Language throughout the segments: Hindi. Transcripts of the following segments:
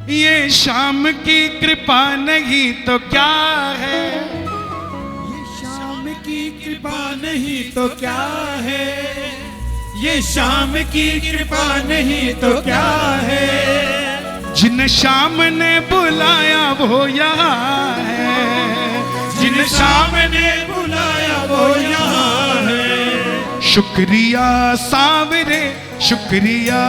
ये शाम की कृपा नहीं तो क्या है, ये शाम की कृपा नहीं तो क्या है, ये शाम की कृपा नहीं तो क्या है। जिन शाम ने बुलाया वो यहाँ है, जिन शाम ने बुलाया वो यहाँ है। शुक्रिया सांवरे शुक्रिया,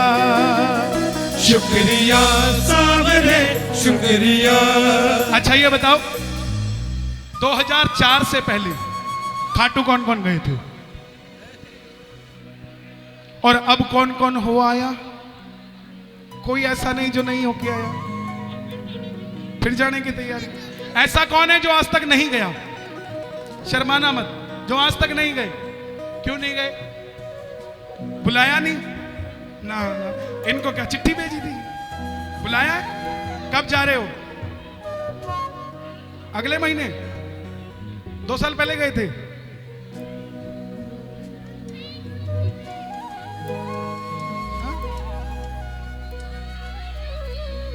शुक्रिया सांवरे शुक्रिया। अच्छा ये बताओ 2004 से पहले खाटू कौन कौन गए थे और अब कौन कौन हो आया? कोई ऐसा नहीं जो नहीं होके आया। फिर जाने की तैयारी। ऐसा कौन है जो आज तक नहीं गया? शर्माना मत, जो आज तक नहीं गए। क्यों नहीं गए? बुलाया नहीं ना, इनको क्या चिट्ठी भेजी थी? बुलाया है? कब जा रहे हो? अगले महीने? 2 साल पहले गए थे।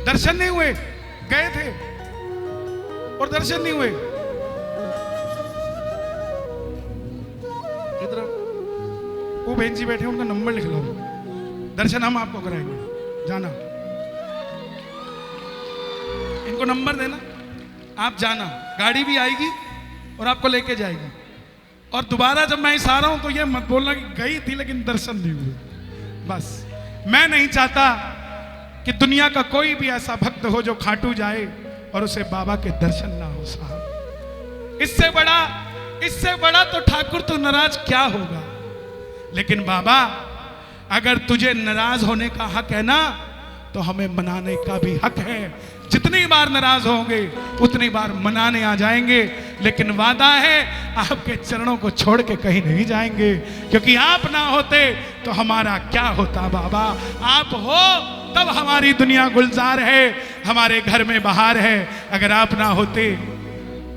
दर्शन नहीं हुए? गए थे और दर्शन नहीं हुए। इधर वो बहन जी बैठे, उनका नंबर लिख लो, दर्शन हम आपको कराएंगे, जाना। इनको नंबर देना, आप जाना, गाड़ी भी आएगी और आपको लेके जाएगी। और दोबारा जब मैं इस आ रहा हूं तो ये मत बोलना कि गई थी लेकिन दर्शन नहीं हुए। बस मैं नहीं चाहता कि दुनिया का कोई भी ऐसा भक्त हो जो खाटू जाए और उसे बाबा के दर्शन ना हो। साहब इससे बड़ा तो ठाकुर तो नाराज क्या होगा। लेकिन बाबा अगर तुझे नाराज होने का हक है ना, तो हमें मनाने का भी हक है। जितनी बार नाराज होंगे उतनी बार मनाने आ जाएंगे, लेकिन वादा है आपके चरणों को छोड़ के कहीं नहीं जाएंगे, क्योंकि आप ना होते तो हमारा क्या होता बाबा। आप हो तब हमारी दुनिया गुलजार है, हमारे घर में बहार है। अगर आप ना होते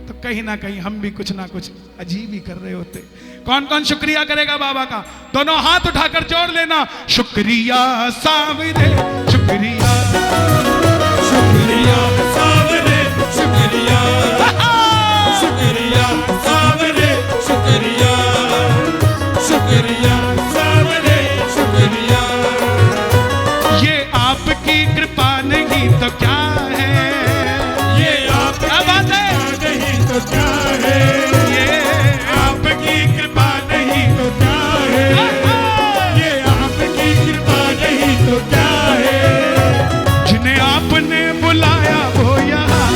तो कहीं ना कहीं हम भी कुछ ना कुछ अजीब ही कर रहे होते। कौन कौन शुक्रिया करेगा बाबा का? दोनों हाथ उठाकर जोड़ लेना। शुक्रिया सांवरे शुक्रिया, शुक्रिया सांवरे शुक्रिया, शुक्रिया सांवरे शुक्रिया, शुक्रिया सांवरे शुक्रिया। ये आपकी कृपा नहीं तो क्या है, ये आपकी कृपा नहीं तो क्या है, ये आपकी कृपा नहीं तो क्या है, ये आपकी कृपा नहीं तो क्या है। जिन्हें आपने बुलाया वो यहाँ,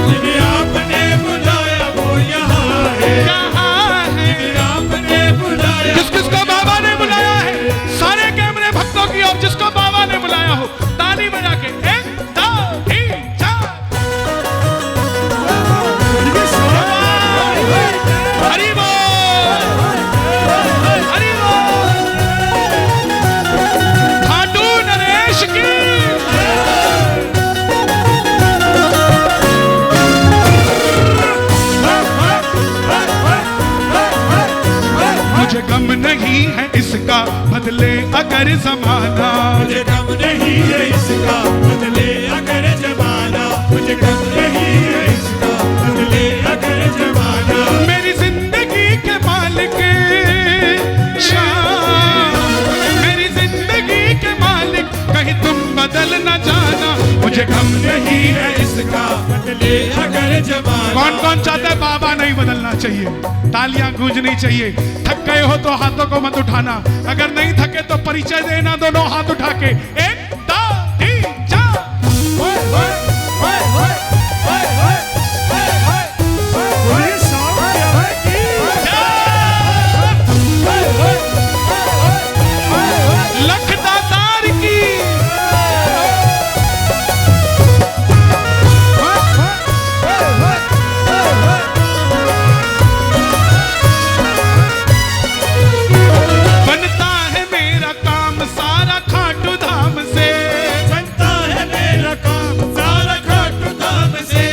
जिन्हें आपने बुलाया वो यहाँ है, यहाँ है। जिन्हें आपने बुलाया। किस किसको बाबा ने बुलाया है? सारे कैमरे भक्तों की ओर, जिसको बाबा ने बुलाया हो ताली बजा के 1 2 3 4। हरि बोल, हरि बोल। खाटू नरेश की। मुझे गम नहीं है इसका बदले अगर जमाना, मुझे गम नहीं है इसका बदले अगर जमाना, मुझे गम नहीं है इसका बदले अगर जमाना। मेरी जिंदगी के मालिक शाम, मेरी जिंदगी के मालिक कहीं तुम बदल न जाना। मुझे गम नहीं है इसका बदले अगर जमाना। कौन कौन चाहता है बाबा नहीं बदलना चाहिए? तालियां गूंजनी चाहिए। थक गए हो तो हाथों को मत उठाना, अगर नहीं थके तो परिचय देना दोनों हाथ उठा के। 1 2 3 4। ओए ओए ओए ओए ओए ओए ओए ओए ओए सामने की ओए ओए ओए लख दातार की। बनता है मेरा काम सारा खाटू धाम से, बनता है मेरा काम सारा खाटू धाम से।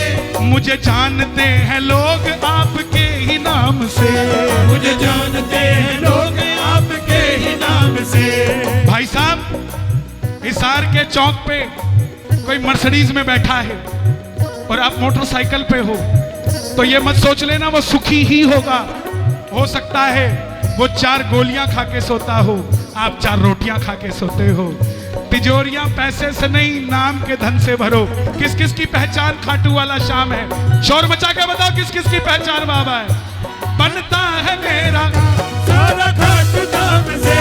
मुझे जानते हैं लोग आपके ही नाम से, मुझे जानते हैं लोग आपके ही नाम से। भाई साहब हिसार के चौक पे कोई मर्सिडीज में बैठा है और आप मोटरसाइकिल पे हो, तो ये मत सोच लेना वो सुखी ही होगा। हो सकता है वो 4 गोलियां खा के सोता हो, आप 4 रोटियां खा के सोते हो। तिजोरियां पैसे से नहीं, नाम के धन से भरो। किस किस की पहचान खाटू वाला शाम है? शोर मचा के बताओ किस किस की पहचान बाबा है? बनता है मेरा सारा खाटू धाम से,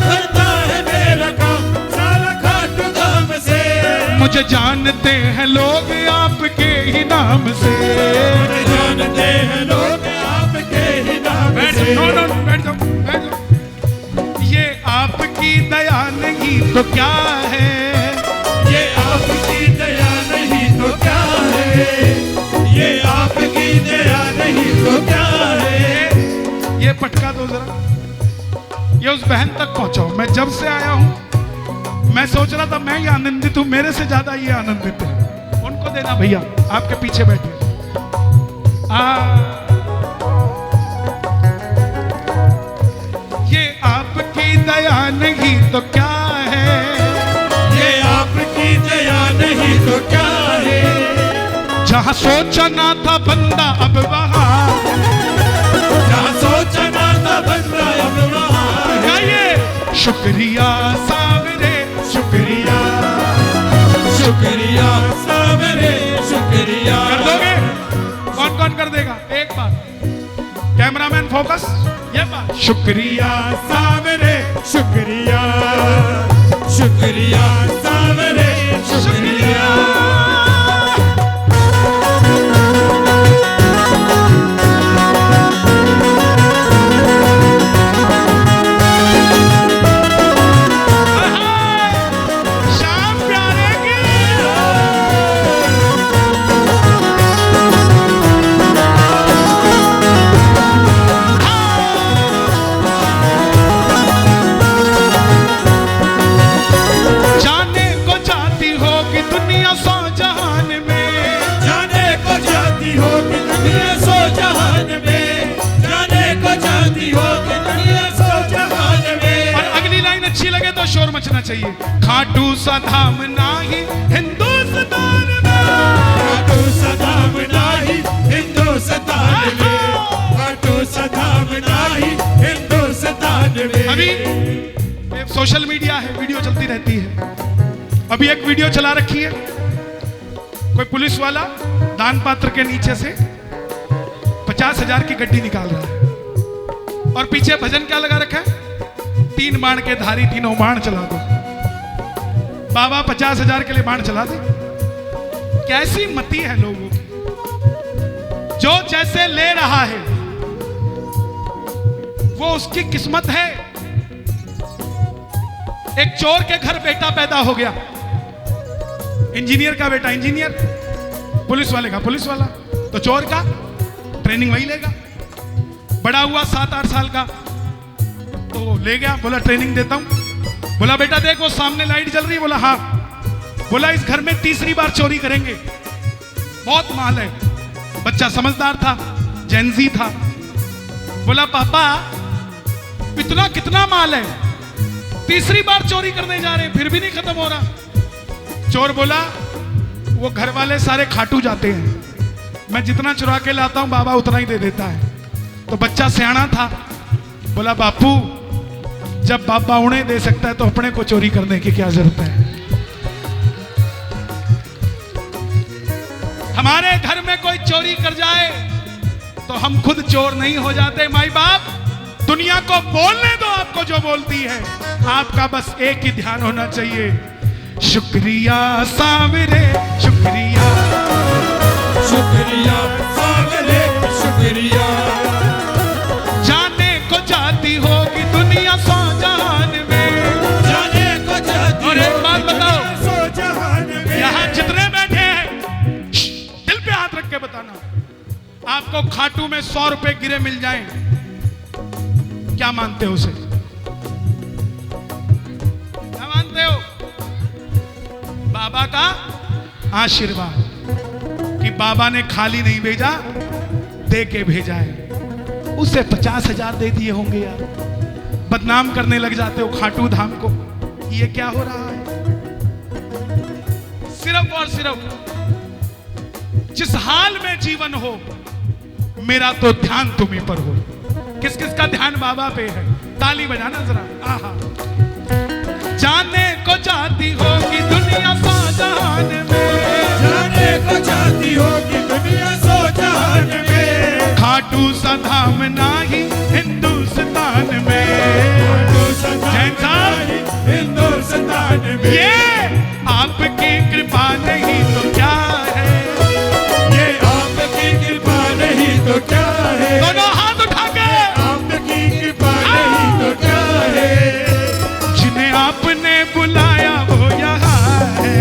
बनता है मेरा काम सारा खाटू धाम से। मुझे जानते हैं लोग आपके ही नाम से, मुझे जानते हैं लोग आपके ही नाम बैठ से। जाओ, नो, नो, बैठ जाओ, बैठ जाओ। ये आपकी दया नहीं तो क्या है? ये आपकी दया नहीं तो क्या है? ये आपकी दया नहीं तो क्या है? ये पटका दो जरा, ये उस बहन तक पहुंचाओ। मैं जब से आया हूं मैं सोच रहा था मैं ही आनंदित हूं, मेरे से ज्यादा ये आनंदित है। उनको देना भैया, आपके पीछे बैठे। ये आपकी दया नहीं तो क्या है? ये आपकी दया नहीं तो क्या है? जहां सोचना था बंदा अब वहां, जहाँ सोचना था बंदा अब वहाँ है। गाइए शुक्रिया सावरे, शुक्रिया शुक्रिया सावरे शुक्रिया। कर दोगे? कौन कौन कर देगा? एक बार कैमरामैन फोकस, ये बात। शुक्रिया सावरे शुक्रिया शुक्रिया सावरे शुक्रिया। शाम प्यारे की जाने को जाती होगी दुनिया 100 जहान में, जाने को जाती होगी दुनिया 100 जहान में, जाने को जाती होगी दुनिया 100 जहान में। और अगली लाइन अच्छी लगे तो शोर मचना चाहिए। खाटू सा धाम नाही हिंदुस्तान में, खाटू सदाम नाही हिंदुस्तान में, खाटू सदाम नाही हिंदुस्तान में। अभी सोशल मीडिया है, वीडियो चलती रहती है। अभी एक वीडियो चला रखी है, कोई पुलिस वाला दान पात्र के नीचे से 50,000 की गड्डी निकाल रहा है और पीछे भजन क्या लगा रखा है? 3 बाण के धारी तीनों बाण चला दो। बाबा 50,000 के लिए बाण चला दे? कैसी मति है लोगों की। जो जैसे ले रहा है वो उसकी किस्मत है। एक चोर के घर बेटा पैदा हो गया, इंजीनियर का बेटा इंजीनियर, पुलिस वाले का पुलिस वाला, तो चोर का ट्रेनिंग वही लेगा। बड़ा हुआ 7-8 साल का, तो ले गया, बोला ट्रेनिंग देता हूं। बोला बेटा देख वो सामने लाइट जल रही है? बोला हाँ। बोला इस घर में 3री बार चोरी करेंगे, बहुत माल है। बच्चा समझदार था, जेनजी था। बोला पापा इतना कितना माल है, 3री बार चोरी करने जा रहे हैं फिर भी नहीं खत्म हो रहा। चोर बोला वो घर वाले सारे खाटू जाते हैं, मैं जितना चुरा के लाता हूं बाबा उतना ही दे देता है। तो बच्चा सियाना था, बोला बापू जब बाबा उन्हें दे सकता है तो अपने को चोरी करने की क्या जरूरत है? हमारे घर में कोई चोरी कर जाए तो हम खुद चोर नहीं हो जाते? माई बाप दुनिया को बोलने दो आपको जो बोलती है, आपका बस एक ही ध्यान होना चाहिए। शुक्रिया सावरे शुक्रिया, शुक्रिया सावरे शुक्रिया। जाने को जाती होगी दुनिया 100 जहान में, जाने को जाती और एक बात बताओ, 100 जहान में। यहां जितने बैठे हैं दिल पे हाथ रख के बताना, आपको खाटू में 100 रुपए गिरे मिल जाएं, क्या मानते हो उसे? क्या मानते हो? बाबा का आशीर्वाद, कि बाबा ने खाली नहीं भेजा, दे के भेजा है। उसे 50,000 दे दिए होंगे यार। बदनाम करने लग जाते हो खाटू धाम को, ये क्या हो रहा है? सिर्फ और सिर्फ जिस हाल में जीवन हो, मेरा तो ध्यान तुम्हीं पर हो। किस किस का ध्यान बाबा पे है? ताली बजाना जरा। आहा। जाने को जाती होगी दुनिया सौ जहान में, जाने को जाती होगी दुनिया सौ जहान में, खाटू सा धाम नाही हिंदुस्तान में, जैन साहब हिंदुस्तान में। ये आपकी कृपा नहीं तो क्या है, ये आपकी कृपा नहीं तो क्या है, दोनों हाथ उठा के आपकी कृपा नहीं तो क्या है, जिन्हें आपने बुलाया वो यहाँ है,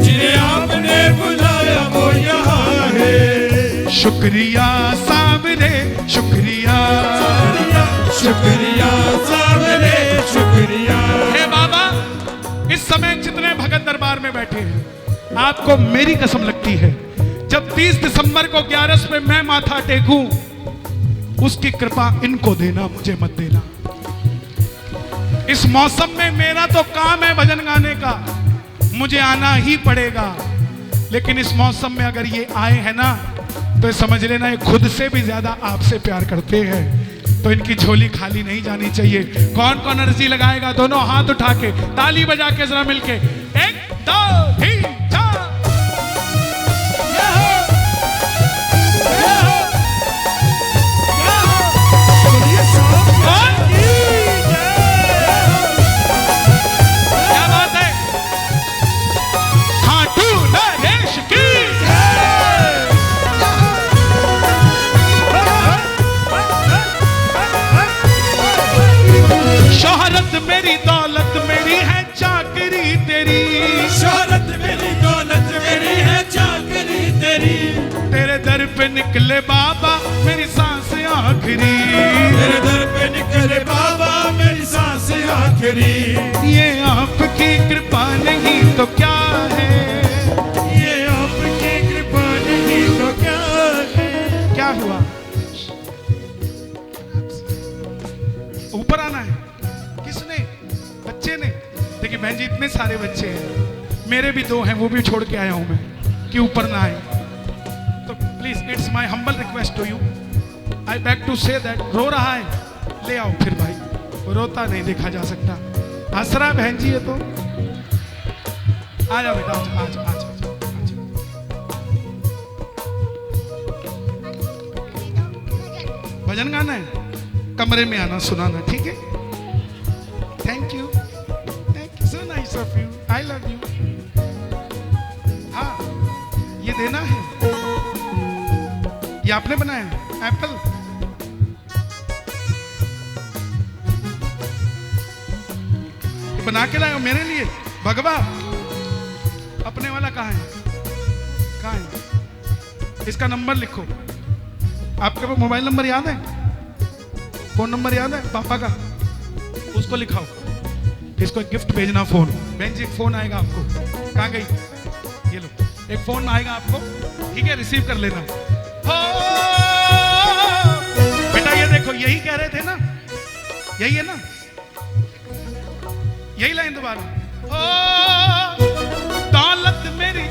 जिन्हें आपने बुलाया वो यहाँ है। शुक्रिया सावरे शुक्रिया, शुक्रिया सावरे शुक्रिया। हे बाबा, इस समय जितने भगत दरबार में बैठे हैं, आपको मेरी कसम लगती है, जब 30 दिसंबर को 11 पे मैं माथा टेकूं, उसकी कृपा इनको देना, मुझे मत देना। इस मौसम में मेरा तो काम है भजन गाने का, मुझे आना ही पड़ेगा, लेकिन इस मौसम में अगर ये आए हैं ना, तो समझ लेना ये खुद से भी ज्यादा आपसे प्यार करते हैं, तो इनकी झोली खाली नहीं जानी चाहिए। कौन कौन अर्जी लगाएगा? दोनों हाथ उठा के ताली बजा के जरा मिलके, 1 2 3 4। क्या बात है? खाटू नरेश की शोहरत मेरी दौलत मेरी है चाकरी तेरी, शोहरत मेरी दौलत मेरी है चाकरी तेरी, तेरे दर पे निकले बाबा मेरी सांस आखिरी, तेरे दर पे निकले बाबा मेरी सांस आखिरी। ये आपकी कृपा नहीं तो क्या है, ये आपकी कृपा नहीं तो क्या है। क्या हुआ? ऊपर आना है? किसने? बच्चे ने? देखिए बहन जी, इतने सारे बच्चे हैं, मेरे भी 2 हैं, वो भी छोड़ के आया हूं मैं कि ऊपर ना आए। तो please it's my humble request to you, I beg to say that. रो रहा है, ले आओ फिर भाई, रोता नहीं देखा जा सकता। हंस रहा है बहन जी, ये तो आ जाओ बेटा, आ जाओ आ जाओ। भजन गाना है, कमरे में आना सुनाना, ठीक है? Thank you so nice of you, I love you. हाँ, ये देना है, ये आपने बनाया है एप्पल। ये बना के लाए हो मेरे लिए भगवा। अपने वाला कहाँ है? कहाँ है? इसका नंबर लिखो। आपके पास मोबाइल नंबर याद है? फोन नंबर याद है पापा का? उसको लिखाओ, इसको एक गिफ्ट भेजना। फोन बहन जी, एक फोन आएगा आपको। कहाँ गई? ये लो, एक फोन आएगा आपको, ठीक है? रिसीव कर लेना। हो बेटा, ये देखो, यही कह रहे थे ना, यही है ना, यही लाइन दोबारा। हो दौलत मेरी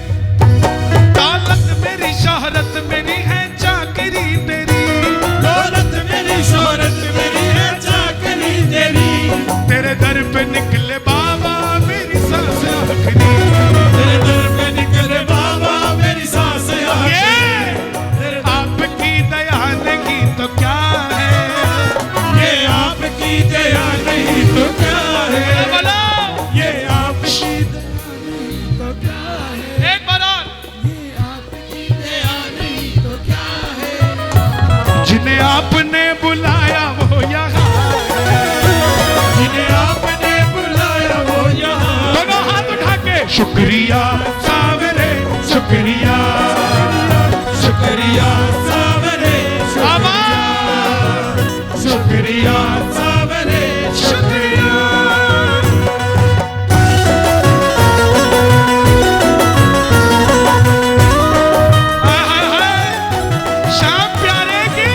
शोहरत मेरी है चाकरी तेरी, दौलत मेरी शोहरत मेरी है चाकरी तेरी, तेरे दर पे निकले बाबा मेरी सांस आखिरी, तेरे दर पे निकले बाबा मेरी सांस ये आपकी दया नहीं तो क्या है, ये आपकी दया नहीं तो क्या है, बोलो ये आपकी दया नहीं तो क्या है, एक बार और। ये आपकी दया नहीं तो क्या है, जिन्हें आपने बुलाया वो यहाँ है, जिन्हें आपने बुलाया वो यहाँ। दोनों हाथ उठा के शुक्रिया सावरे शुक्रिया, शुक्रिया सावरे बाबा शुक्रिया सावरे शुक्रिया। हाय हाय हाय, श्याम प्यारे की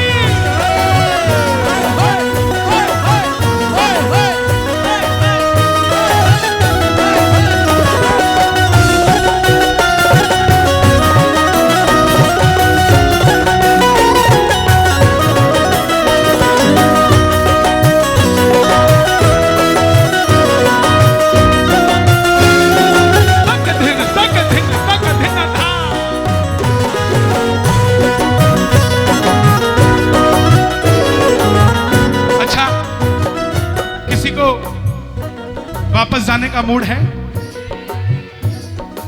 मूड है।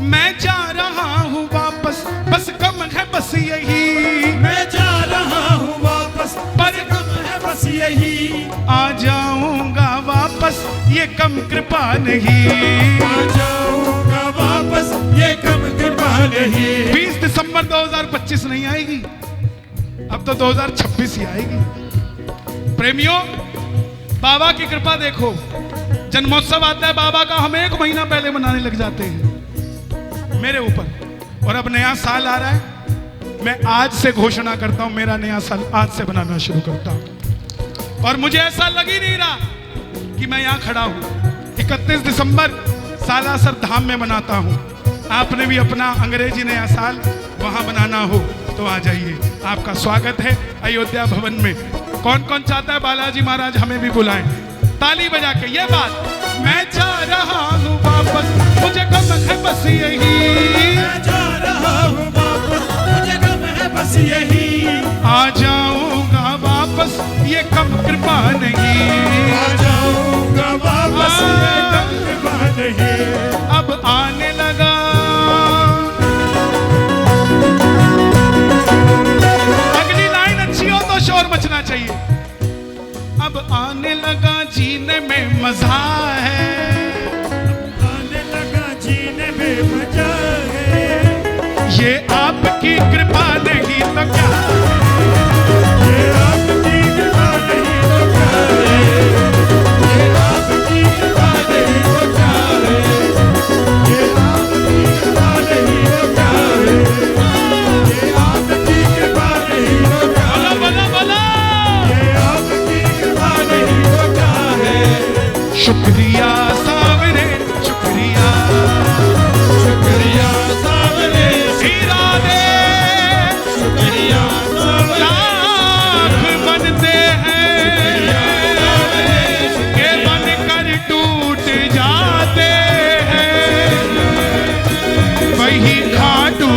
मैं जा रहा हूँ वापस, बस कम है बस यही। मैं जा रहा हूँ वापस, पर कम है बस यही। आ जाऊंगा वापस, ये कम कृपा नहीं। आ जाऊंगा वापस, ये कम कृपा नहीं। 20 दिसंबर 2025 नहीं आएगी, अब तो 2026 ही आएगी। प्रेमियों, बाबा की कृपा देखो, जन्मोत्सव आता है बाबा का, हम 1 महीना पहले मनाने लग जाते हैं मेरे ऊपर। और अब नया साल आ रहा है, मैं आज से घोषणा करता हूं मेरा नया साल आज से बनाना शुरू करता हूं। और मुझे ऐसा लग ही नहीं रहा कि मैं यहां खड़ा हूं। 31 दिसंबर सालासर धाम में मनाता हूं। आपने भी अपना अंग्रेजी नया साल वहां बनाना हो तो आ जाइए, आपका स्वागत है अयोध्या भवन में। कौन कौन चाहता है बालाजी महाराज हमें भी बुलाएं, ताली बजा के ये बात। मैं जा रहा हूँ वापस, मुझे कम है बस यही। मैं जा रहा हूँ वापस, मुझे कम है बस यही। आ जाऊंगा वापस, ये कम कृपा नहीं। आ जाऊंगा वापस, ये कम कृपा नहीं। अब आने लगा अगली लाइन अच्छी हो तो शोर मचना चाहिए। अब आने लगा जीने में मजा है। आने लगा जीने में मजा है। ये आपकी कृपा नहीं तो क्या, ये आपकी कृपा नहीं तो क्या है। ये आपकी कृपा नहीं तो क्या है। ये आपकी कृपा नहीं तो क्या है। ये आपकी कृपा नहीं तो क्या है। बोलो बोलो बोलो। ये आपकी कृपा नहीं तो क्या है। शुक्रिया सावरे, शुक्रिया शुक्रिया सावरे, हीरा दे। शुक्रिया सावरे। लाख बनते हैं के बनकर टूट जाते हैं, वही खाटू